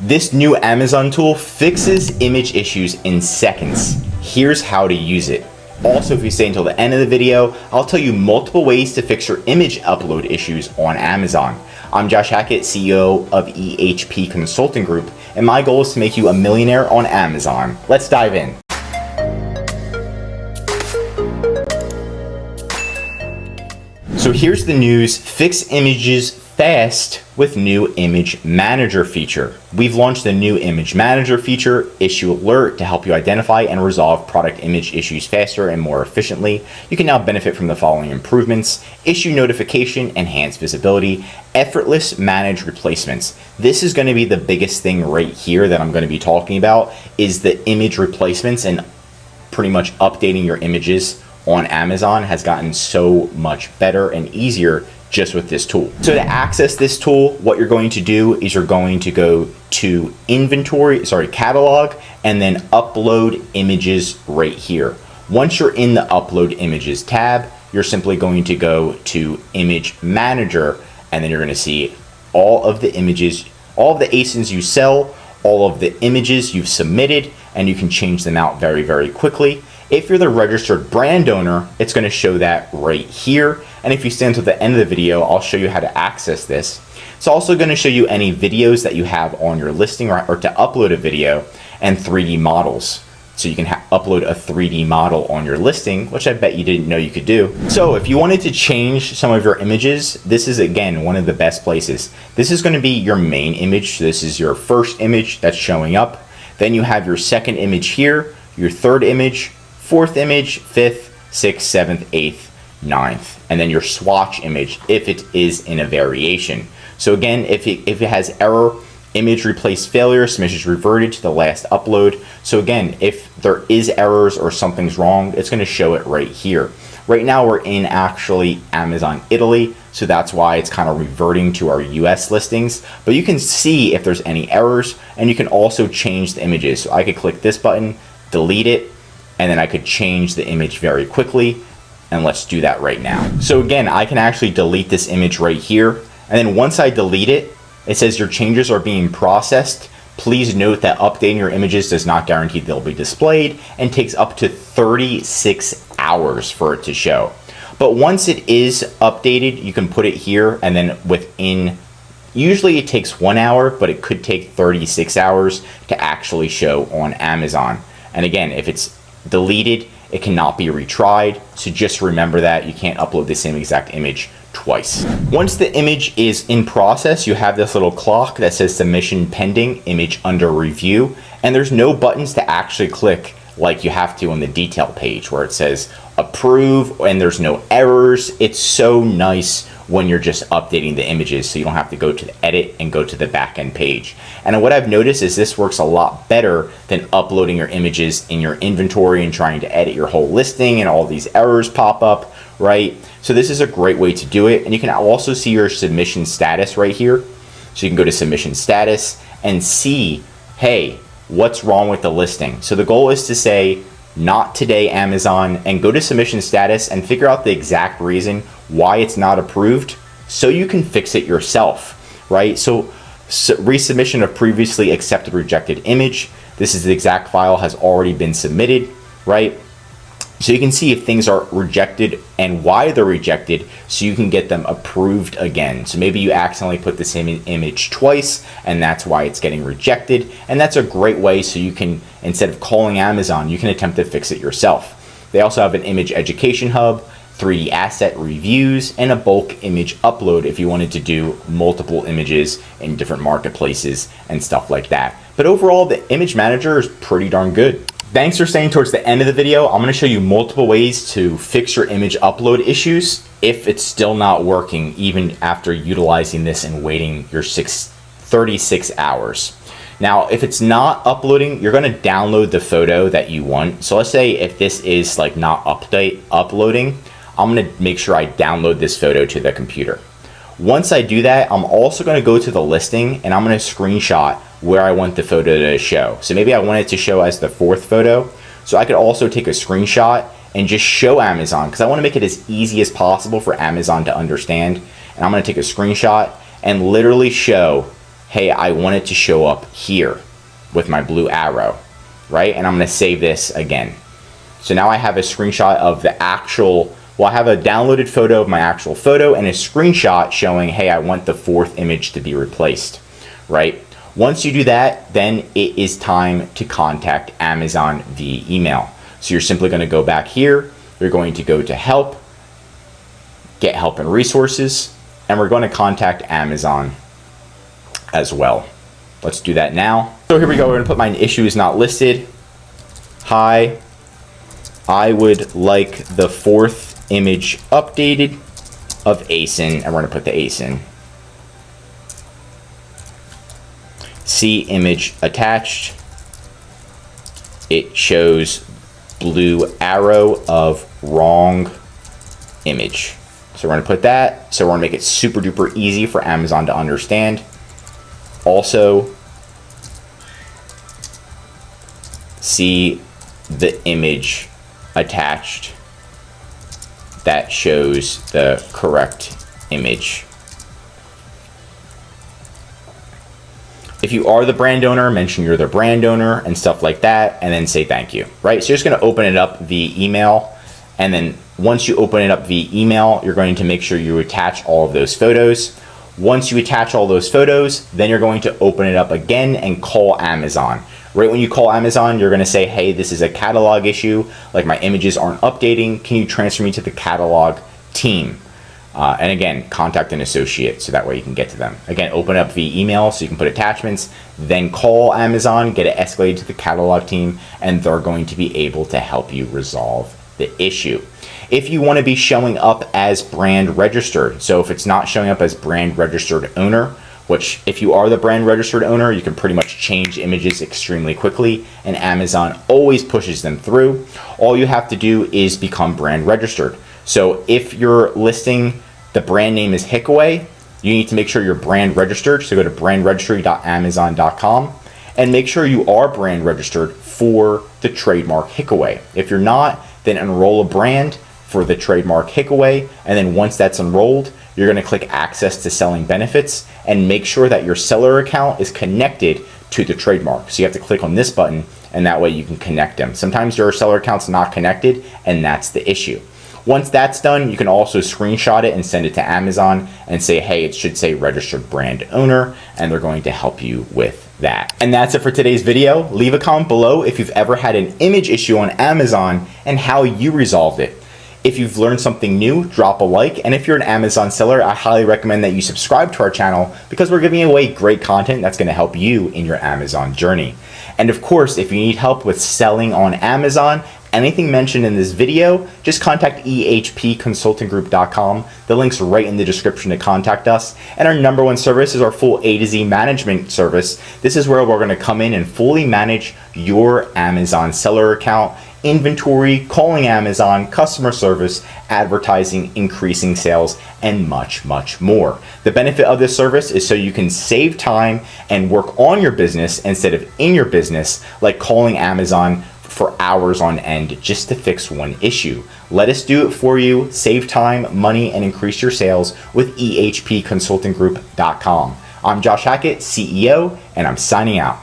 This new Amazon tool fixes image issues in seconds. Here's how to use it. Also, if you stay until the end of the video, I'll tell you multiple ways to fix your image upload issues on Amazon. I'm Josh Hackett, CEO of EHP Consulting Group, and my goal is to make you a millionaire on Amazon. Let's dive in. So here's the news: fix images fast with new Image Manager feature. We've launched a new Image Manager feature, Issue Alert, to help you identify and resolve product image issues faster and more efficiently. You can now benefit from the following improvements: issue notification, enhanced visibility, effortless manage replacements. This is going to be the biggest thing right here that I'm going to be talking about, is the image replacements, and pretty much updating your images on Amazon has gotten so much better and easier just with this tool. So to access this tool, what you're going to do is you're going to go to catalog, and then upload images right here. Once you're in the upload images tab, you're simply going to go to Image Manager, and then you're going to see all of the images, all of the ASINs you sell, all of the images you've submitted, and you can change them out very, very quickly. If you're the registered brand owner, it's going to show that right here. And if you stay until the end of the video, I'll show you how to access this. It's also going to show you any videos that you have on your listing, or to upload a video, and 3D models. So you can upload a 3D model on your listing, which I bet you didn't know you could do. So if you wanted to change some of your images, this is again one of the best places. This is going to be your main image. So this is your first image that's showing up. Then you have your second image here, your third image, fourth image, fifth, sixth, seventh, eighth, ninth, and then your swatch image if it is in a variation. So again, if it has error, image replace failure, submissions reverted to the last upload. So again, if there is errors or something's wrong, it's going to show it right here. Right now we're in actually Amazon Italy, so that's why it's kind of reverting to our US listings. But you can see if there's any errors, and you can also change the images. So I could click this button, delete it, and then I could change the image very quickly. And let's do that right now. So again, I can actually delete this image right here. And then once I delete it, it says your changes are being processed. Please note that updating your images does not guarantee they'll be displayed, and takes up to 36 hours for it to show. But once it is updated, you can put it here, and then usually it takes 1 hour, but it could take 36 hours to actually show on Amazon. And again, if it's deleted, it cannot be retried. So just remember that you can't upload the same exact image twice. Once the image is in process, you have this little clock that says submission pending, image under review, and there's no buttons to actually click like you have to on the detail page where it says approve and there's no errors. It's so nice when you're just updating the images, so you don't have to go to the edit and go to the back-end page. And what I've noticed is this works a lot better than uploading your images in your inventory and trying to edit your whole listing and all these errors pop up, right? So this is a great way to do it. And you can also see your submission status right here. So you can go to submission status and see, hey, what's wrong with the listing? So the goal is to say, not today, Amazon, and go to submission status and figure out the exact reason why it's not approved, so you can fix it yourself, right? So resubmission of previously accepted rejected image. This is the exact file has already been submitted, right? So you can see if things are rejected and why they're rejected, so you can get them approved again. So maybe you accidentally put the same image twice, and that's why it's getting rejected. And that's a great way, so you can, instead of calling Amazon, you can attempt to fix it yourself. They also have an image education hub, 3D asset reviews, and a bulk image upload if you wanted to do multiple images in different marketplaces and stuff like that. But overall, the Image Manager is pretty darn good. Thanks for staying towards the end of the video. I'm going to show you multiple ways to fix your image upload issues if it's still not working, even after utilizing this and waiting your 36 hours. Now, if it's not uploading, you're going to download the photo that you want. So let's say if this is like not uploading, I'm going to make sure I download this photo to the computer. Once I do that, I'm also going to go to the listing, and I'm going to screenshot where I want the photo to show. So maybe I want it to show as the fourth photo. So I could also take a screenshot and just show Amazon, because I want to make it as easy as possible for Amazon to understand. And I'm going to take a screenshot and literally show hey, I want it to show up here with my blue arrow, right? And I'm gonna save this again. So now I have a screenshot of the actual, well, I have a downloaded photo of my actual photo and a screenshot showing, hey, I want the 4th image to be replaced, right? Once you do that, then it is time to contact Amazon via email. So you're simply gonna go back here, you're going to go to help, get help and resources, and we're going to contact Amazon as well. Let's do that now. So here we go, we're gonna put my issue is not listed. Hi, I would like the 4th image updated of ASIN, and we're gonna put the ASIN. See image attached. It shows blue arrow of wrong image. So we're gonna put that. So we're gonna make it super duper easy for Amazon to understand. Also, see the image attached that shows the correct image. If you are the brand owner, mention you're the brand owner and stuff like that, and then say thank you, right? So you're just gonna open it up via email, and then once you open it up via email, you're going to make sure you attach all of those photos. Once you attach all those photos, then you're going to open it up again and call Amazon. Right when you call Amazon, you're gonna say, hey, this is a catalog issue, like my images aren't updating, can you transfer me to the catalog team? And again, contact an associate so that way you can get to them. Again, open up via email so you can put attachments, then call Amazon, get it escalated to the catalog team, and they're going to be able to help you resolve the issue. If you want to be showing up as brand registered, so if it's not showing up as brand registered owner, which if you are the brand registered owner, you can pretty much change images extremely quickly, and Amazon always pushes them through. All you have to do is become brand registered. So if you're listing, the brand name is Hickway, you need to make sure you're brand registered. So go to brandregistry.amazon.com and make sure you are brand registered for the trademark Hickway. If you're not, then enroll a brand for the trademark Hickway, and then once that's enrolled, you're gonna click access to selling benefits and make sure that your seller account is connected to the trademark. So you have to click on this button, and that way you can connect them. Sometimes your seller account's not connected, and that's the issue. Once that's done, you can also screenshot it and send it to Amazon and say, hey, it should say registered brand owner, and they're going to help you with that. And that's it for today's video. Leave a comment below if you've ever had an image issue on Amazon and how you resolved it. If you've learned something new, drop a like. And if you're an Amazon seller, I highly recommend that you subscribe to our channel because we're giving away great content that's gonna help you in your Amazon journey. And of course, if you need help with selling on Amazon, anything mentioned in this video, just contact ehpconsultinggroup.com. The link's right in the description to contact us. And our #1 service is our full A to Z management service. This is where we're gonna come in and fully manage your Amazon seller account, inventory, calling Amazon, customer service, advertising, increasing sales, and much, much more. The benefit of this service is so you can save time and work on your business instead of in your business, like calling Amazon for hours on end just to fix one issue. Let us do it for you, save time, money, and increase your sales with ehpconsultinggroup.com. I'm Josh Hackett, CEO, and I'm signing out.